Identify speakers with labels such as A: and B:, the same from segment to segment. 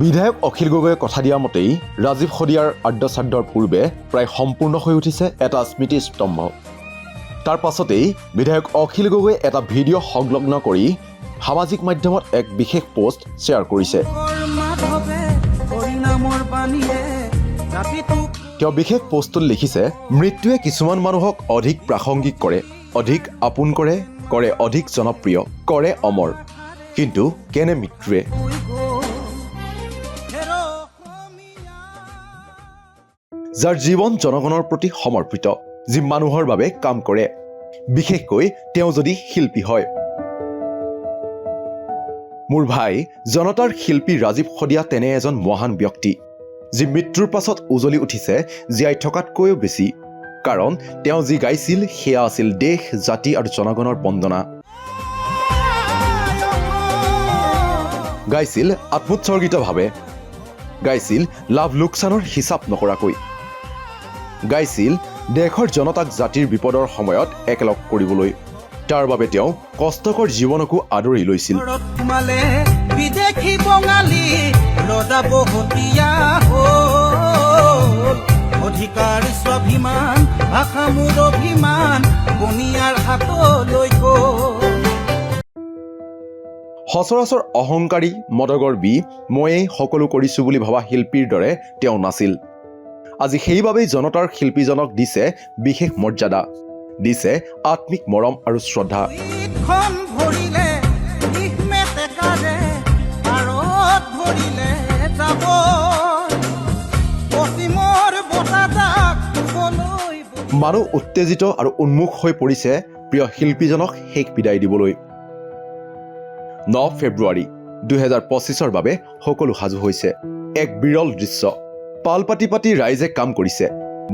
A: বিধায়ক অখিল গগৈয়ে কথা দিয়া মতেই ৰাজীৱ শদিয়াৰ আদ্যশ্ৰাদ্ধৰ পূৰ্বে প্ৰায় সম্পূৰ্ণ হৈ উঠিছে এটা স্মৃতিস্তম্ভ। তাৰ পাছতেই বিধায়ক অখিল গগৈয়ে এটা ভিডিঅ' সংলগ্ন কৰি সামাজিক মাধ্যমত এক বিশেষ পোষ্ট শ্বেয়াৰ কৰিছে। তেওঁ বিশেষ পোষ্টত লিখিছে, মৃত্যুৱে কিছুমান মানুহক অধিক প্ৰাসংগিক কৰে, অধিক আপোন কৰে, কৰে অধিক জনপ্ৰিয়, কৰে অমৰ, কিন্তু কেনে মৃত্যুৱে। যাৰ জীৱন জনগণৰ প্ৰতি সমৰ্পিত, যি মানুহৰ বাবে কাম কৰে, বিশেষকৈ তেওঁ যদি শিল্পী হয়। মোৰ ভাই জনতাৰ শিল্পী ৰাজীৱ শদিয়া তেনে এজন মহান ব্যক্তি, যি মৃত্যুৰ পাছত উজলি উঠিছে জীয়াই থকাতকৈও বেছি। কাৰণ তেওঁ যি গাইছিল সেয়া আছিল দেশ, জাতি আৰু জনগণৰ বন্দনা। গাইছিল আত্মোৎসৰ্গিতভাৱে, গাইছিল লাভ লোকচানৰ হিচাপ নকৰাকৈ, গাইছিল দেশৰ জনতাক জাতিৰ বিপদৰ সময়ত একেলগ কৰিবলৈ। তাৰ বাবে তেওঁ কষ্টকৰ জীৱনকো আদৰি লৈছিল। অধিকাৰ স্বাভিমান ভাষা মোৰ অভিমান বনিয়াৰ হাতলৈ সচৰাচৰ অহংকাৰী মদগৰ্বী ময়েই সকলো কৰিছো বুলি ভবা শিল্পীৰ দৰে তেওঁ নাছিল। আজি সেইবাবেই জনতাৰ শিল্পীজনক দিছে বিশেষ মৰ্যাদা, দিছে আত্মিক মৰম আৰু শ্ৰদ্ধা। মানুহ উত্তেজিত আৰু উন্মুখ হৈ পৰিছে প্ৰিয় শিল্পীজনক শেষ বিদায় দিবলৈ। 9 ফেব্ৰুৱাৰী 2025ৰ বাবে সকলো সাজু হৈছে। এক বিৰল দৃশ্য। পাল পাতি পাতি ৰাইজে কাম কৰিছে।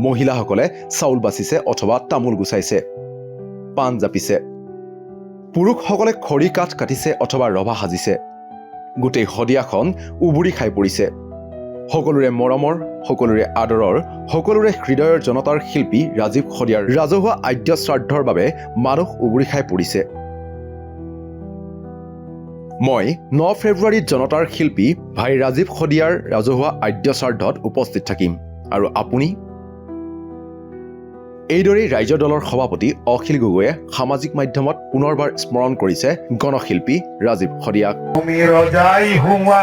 A: মহিলাসকলে চাউল বাচিছে অথবা তামোল গুচাইছে, পাণ জাপিছে। পুৰুষসকলে খৰি কাঠ কাটিছে অথবা ৰভা সাজিছে। গোটেই শদিয়াখন উবুৰি খাই পৰিছে। সকলোৰে মৰমৰ, সকলোৰে আদৰৰ, সকলোৰে হৃদয়ৰ জনতাৰ শিল্পী ৰাজীৱ শদিয়াৰ ৰাজহুৱা আদ্যশ্ৰাদ্ধৰ বাবে মানুহ উবুৰি খাই পৰিছে। মই 9 ফেব্ৰুৱাৰীত জনতাৰ শিল্পী ভাই ৰাজীৱ শদিয়াৰ ৰাজহুৱা আদ্যশ্ৰাদ্ধত উপস্থিত থাকিম। আৰু আপুনি? এইদৰেই ৰাইজৰ দলৰ সভাপতি অখিল গগৈয়ে সামাজিক মাধ্যমত পুনৰবাৰ স্মৰণ কৰিছে গণশিল্পী ৰাজীৱ শদিয়াক।
B: তুমি ৰজাই হোৱা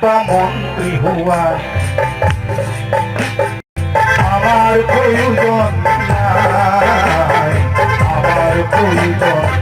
B: বা মন্ত্ৰী হোৱা, আমাৰ প্ৰয়োজন নাই, আমাৰ প্ৰয়োজন